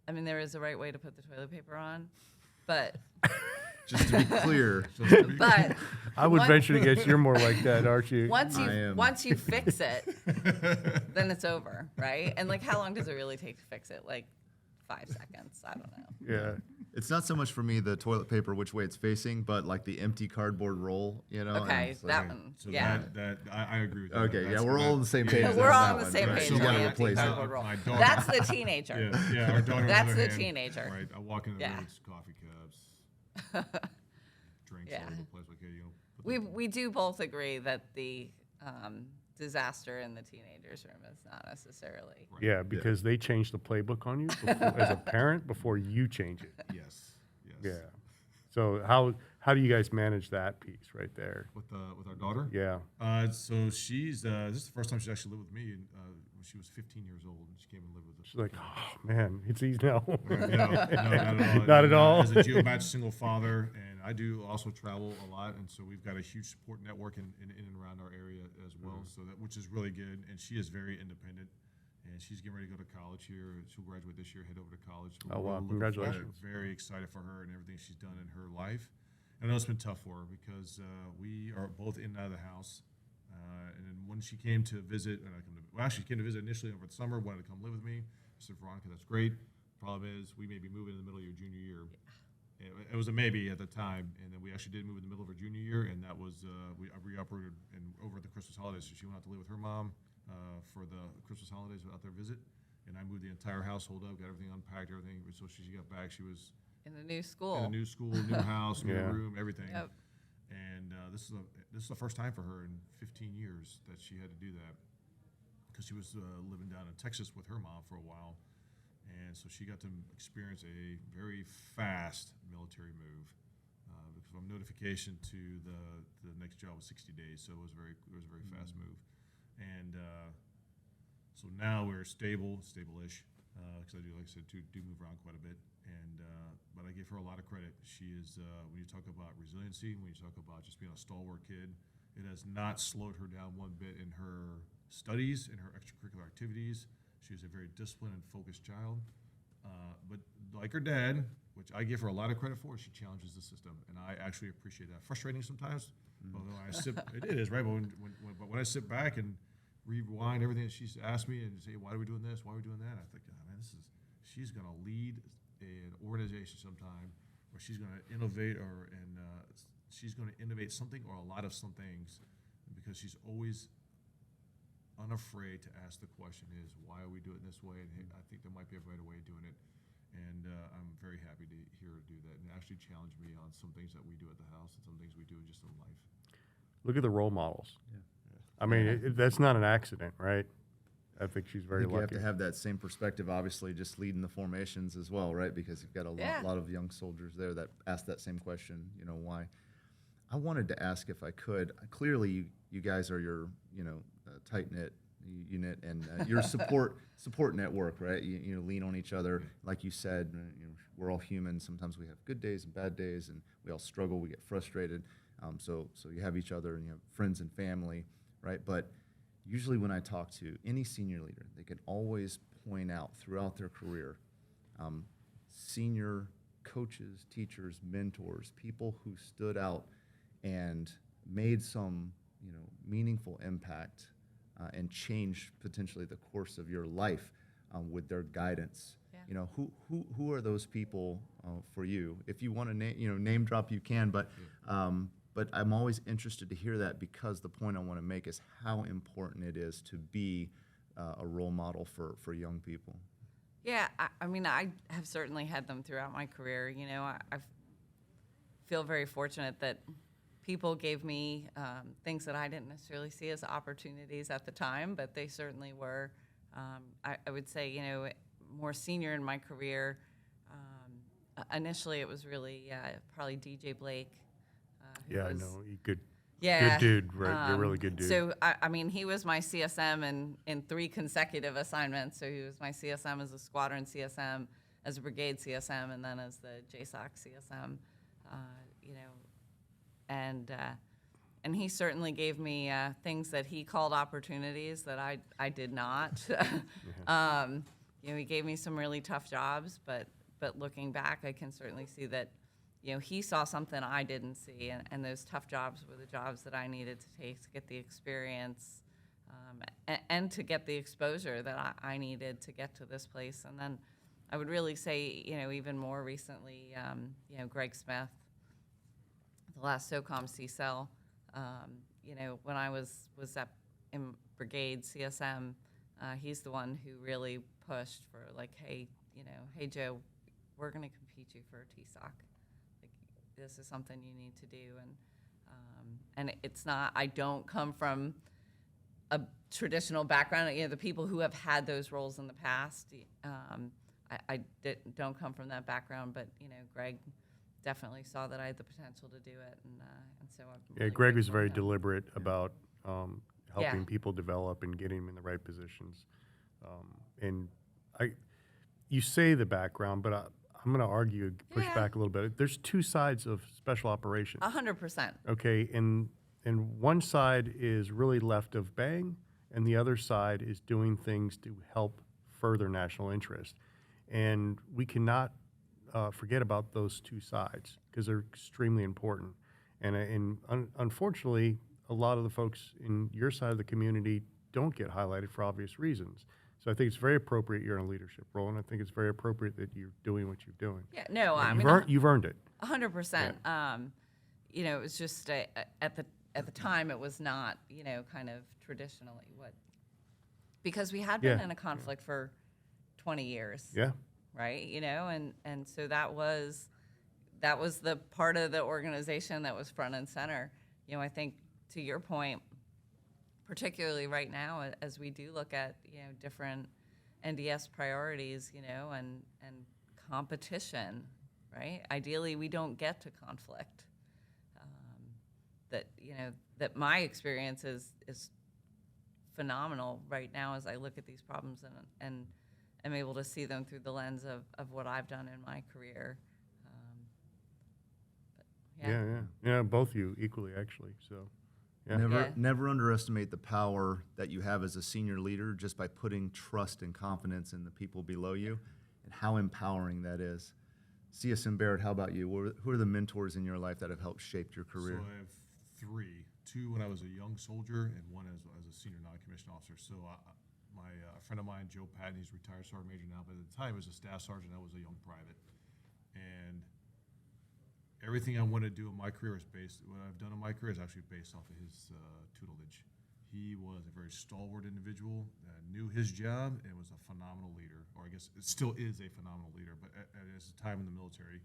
I mean, there is a right way to put the toilet paper on, but, Just to be clear, but. I would one- venture to guess you're more like that, aren't you? Once I am. you fix it, then it's over, right? And like, how long does it really take to fix it? Like 5 seconds. I don't know. Yeah. it's not so much for me the toilet paper which way it's facing, but like the empty cardboard roll, you know. and Okay, it's that like- one. So Yeah. I agree with you. Okay, yeah, That's- we're all on the same page. Yeah, on we're all that on the one, same right? page You on gotta the empty replace it. cardboard roll. My daughter- That's the teenager. Yeah, our daughter. on That's other the hand, teenager. Right, I walk in the Yeah. room, it's coffee cups, drinks Yeah. all over the place. Like, hey, put the- We do both agree that the disaster in the teenagers' room is not necessarily. Yeah, because they change the playbook on you as a parent before you change it. Yes. Yeah. So how do you guys manage that piece right there? With our daughter. Yeah. So she's this is the first time she's actually lived with me when she was 15 years old, and she came and lived with us. She's like, oh man, it's easy now. No, not at all. Not at all. As a GeoMatch single father, and I do also travel a lot, and so we've got a huge support network in and around our area as well. So that, which is really good, and she is very independent, and she's getting ready to go to college here. She'll graduate this year, head over to college. So Oh, we're wow. really looking forward. Congratulations. Very excited for her and everything she's done in her life. And I know it's been tough for her because we are both in and out of the house. And then when she came to visit, she came to visit initially over the summer, wanted to come live with me. I said, Veronica, that's great. Problem is, we may be moving in the middle of your junior year. It was a maybe at the time, and then we actually did move in the middle of her junior year, and that was, I re-uprooted and over the Christmas holidays, so she went out to live with her mom for the Christmas holidays out there visit, and I moved the entire household up, got everything unpacked, everything, so she got back, she was In the new school. in a new school, new house, new Yeah. room, everything. Yep. And this is the first time for her in 15 years that she had to do that, because she was living down in Texas with her mom for a while, and so she got to experience a very fast military move. Because from notification to the next job was 60 days, so it was a very fast move, and so now we're stable-ish. Because I do, like I said, do move around quite a bit, and but I give her a lot of credit. She is when you talk about resiliency, when you talk about just being a stalwart kid, it has not slowed her down one bit in her studies, in her extracurricular activities. She is a very disciplined and focused child. But like her dad, which I give her a lot of credit for, she challenges the system, and I actually appreciate that. Frustrating sometimes, but when I sit, it is right. But when I sit back and rewind everything that she's asked me and say, why are we doing this? Why are we doing that? I think, oh, man, she's going to lead an organization sometime where she's going to innovate she's going to innovate something or a lot of some things, because she's always unafraid to ask the question is, why are we doing it this way? And hey, I think there might be a better way of doing it. And I'm very happy to hear her do that and actually challenge me on some things that we do at the house and some things we do just in life. Look at the role models. I mean, that's not an accident, right? I think she's very You have lucky. to have that same perspective, obviously, just leading the formations as well, right? Because you've got a Yeah. lot of young soldiers there that ask that same question, you know, why? I wanted to ask if I could. Clearly, you guys are your, tight-knit unit and your support network, right? You lean on each other. Like you said, we're all human. Sometimes we have good days and bad days, and we all struggle. We get frustrated. So you have each other, and you have friends and family, right? But usually when I talk to any senior leader, they can always point out throughout their career senior coaches, teachers, mentors, people who stood out and made some meaningful impact and changed potentially the course of your life with their guidance. Yeah. Who are those people for you? If you want to name drop, you can, but I'm always interested to hear that, because the point I want to make is how important it is to be a role model for young people. Yeah, I mean, I have certainly had them throughout my career. I feel very fortunate that people gave me things that I didn't necessarily see as opportunities at the time, but they certainly were. I would say, more senior in my career. Initially, it was really probably DJ Blake. who Yeah, I was- know. Good, Yeah. good dude, right? You're a really good dude. So, I mean, he was my CSM in 3 consecutive assignments. So he was my CSM as a squadron CSM, as a brigade CSM, and then as the JSOC CSM, you know, and he certainly gave me things that he called opportunities that I did not. You know, he gave me some really tough jobs, but looking back, I can certainly see that, you know, he saw something I didn't see, and those tough jobs were the jobs that I needed to take to get the experience and to get the exposure that I needed to get to this place. And then I would really say, you know, even more recently, you know, Greg Smith, the last SOCOM CSL, you know, when I was up in Brigade CSM, he's the one who really pushed for, like, hey, you know, hey, Joe, we're going to compete you for a TSOC. Like, this is something you need to do. And it's not, I don't come from a traditional background. You know, the people who have had those roles in the past, don't come from that background, but, you know, Greg definitely saw that I had the potential to do it. And so I'm really Greg was grateful very to him. deliberate about helping Yeah. people develop and getting them in the right positions. And you say the background, but I'm going to argue, push Yeah. back a little bit. There's 2 sides of special operations. 100%. Okay, and one side is really left of bang, and the other side is doing things to help further national interest. And we cannot forget about those 2 sides because they're extremely important. And unfortunately, a lot of the folks in your side of the community don't get highlighted for obvious reasons. So I think it's very appropriate you're in a leadership role, and I think it's very appropriate that you're doing what you're doing. Yeah, no, I You've mean, you've earned it. 100%. You know, it was just at the time it was not, you know, kind of traditionally what, because we had been Yeah, in a conflict for 20 years. Yeah. Right, you know, and so that was the part of the organization that was front and center. You know, I think to your point, particularly right now, as we do look at, you know, different NDS priorities, you know, and competition, right? Ideally, we don't get to conflict. That, you know, that my experience is phenomenal right now as I look at these problems and am able to see them through the lens of what I've done in my career. Yeah, both of you equally, actually. So, yeah. Yeah. Never underestimate the power that you have as a senior leader just by putting trust and confidence in the people below you, and how empowering that is. CSM Baird, how about you? Who are the mentors in your life that have helped shape your career? So I have 3, 2 when I was a young soldier and 1 as a senior non-commissioned officer. So my friend of mine, Joe Patton, he's retired sergeant major now, but at the time he was a staff sergeant. I was a young private. And everything I want to do in my career is what I've done in my career is actually based off of his tutelage. He was a very stalwart individual, knew his job, and was a phenomenal leader, or I guess it still is a phenomenal leader, but at his time in the military,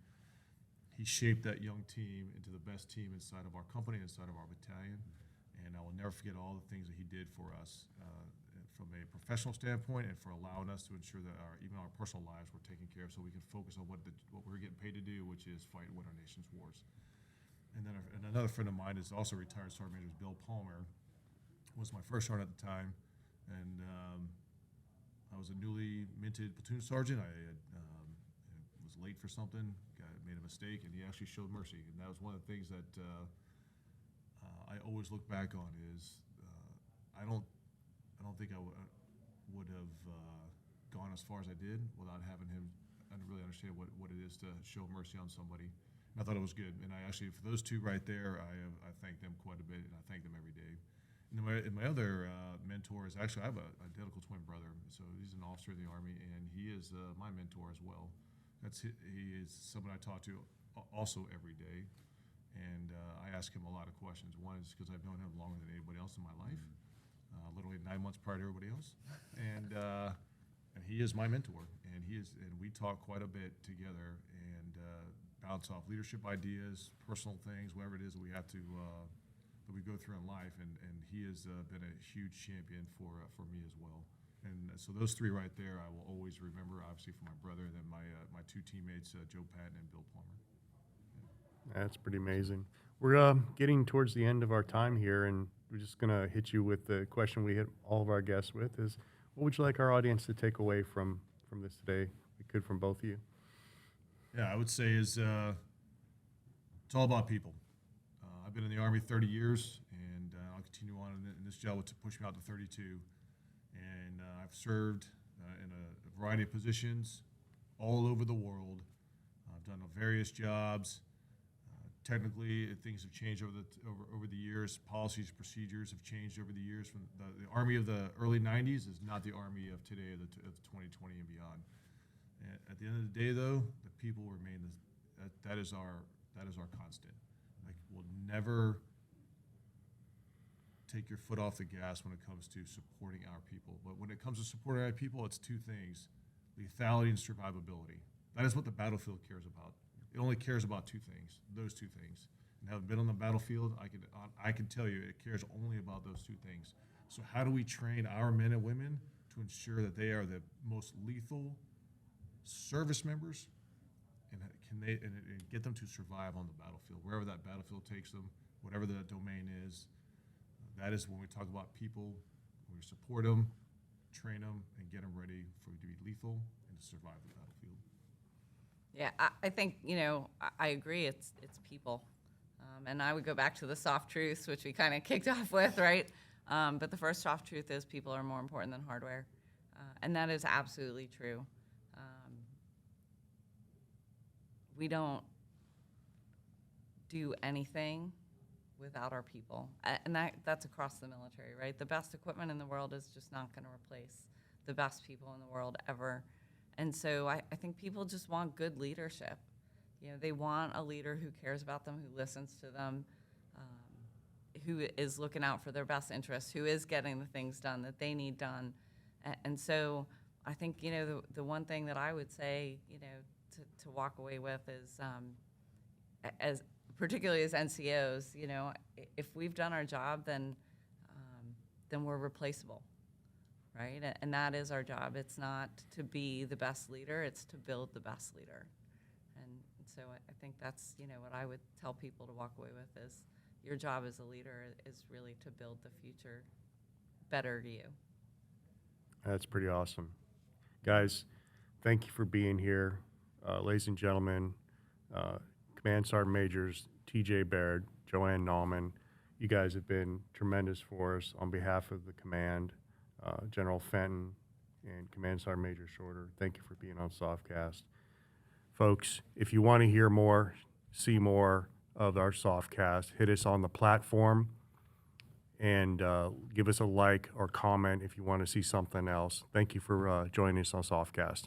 he shaped that young team into the best team inside of our company, inside of our battalion, and I will never forget all the things that he did for us from a professional standpoint, and for allowing us to ensure that even our personal lives were taken care of, so we can focus on what we're getting paid to do, which is fight and win our nation's wars. And then another friend of mine is also retired sergeant major, Bill Palmer, was my first sergeant at the time, and I was a newly minted platoon sergeant. I was late for something, made a mistake, and he actually showed mercy. And that was one of the things that I always look back on is I don't think I would have gone as far as I did without having him really understand what it is to show mercy on somebody. And I thought it was good. And I actually, for those 2 right there, I thank them quite a bit, and I thank them every day. And then my other mentor is actually, I have a identical twin brother. So he's an officer in the Army, and he is my mentor as well. He is someone I talk to also every day. And I ask him a lot of questions. One is because I've known him longer than anybody else in my life, literally 9 months prior to everybody else. And he is my mentor, and we talk quite a bit together and bounce off leadership ideas, personal things, whatever it is that we have to that we go through in life. And he has been a huge champion for me as well. And so those 3 right there, I will always remember. Obviously, for my brother, and then my 2 teammates, Joe Patton and Bill Plummer. That's pretty amazing. We're getting towards the end of our time here, and we're just going to hit you with the question we hit all of our guests with is, what would you like our audience to take away from this today? We could from both of you. Yeah, I would say it's all about people. I've been in the Army 30 years, and I'll continue on in this job to push me out to 32. And I've served in a variety of positions all over the world. I've done various jobs. Technically, things have changed over the years. Policies, procedures have changed over the years. From the Army of the early 90s is not the Army of today, of 2020 and beyond. And at the end of the day, though, the people remain. That is our constant. Like, we'll never take your foot off the gas when it comes to supporting our people. But when it comes to supporting our people, it's two things: lethality and survivability. That is what the battlefield cares about. It only cares about two things, those two things. And having been on the battlefield, I can tell you it cares only about those two things. So how do we train our men and women to ensure that they are the most lethal service members and get them to survive on the battlefield, wherever that battlefield takes them, whatever the domain is. That is when we talk about people, when we support them, train them, and get them ready to be lethal and to survive the battlefield. Yeah, I think, I agree. It's people. And I would go back to the soft truths, which we kind of kicked off with, right? But the first soft truth is people are more important than hardware. And that is absolutely true. We don't do anything without our people. And that's across the military, right? The best equipment in the world is just not going to replace the best people in the world ever. And so I think people just want good leadership. They want a leader who cares about them, who listens to them, who is looking out for their best interests, who is getting the things done that they need done. And so I think, the one thing that I would say, to walk away with is, as particularly as NCOs, if we've done our job, then we're replaceable. Right? And that is our job. It's not to be the best leader, it's to build the best leader. And so I think that's, what I would tell people to walk away with is your job as a leader is really to build the future better you. That's pretty awesome. Guys, thank you for being here. Ladies and gentlemen, Command Sergeant Majors TJ Baird, JoAnn Naumann, you guys have been tremendous for us on behalf of the command. General Fenton and Command Sergeant Major Shorter, thank you for being on SOFcast. Folks, if you want to hear more, see more of our SOFcast, hit us on the platform and give us a like or comment if you want to see something else. Thank you for joining us on SOFcast.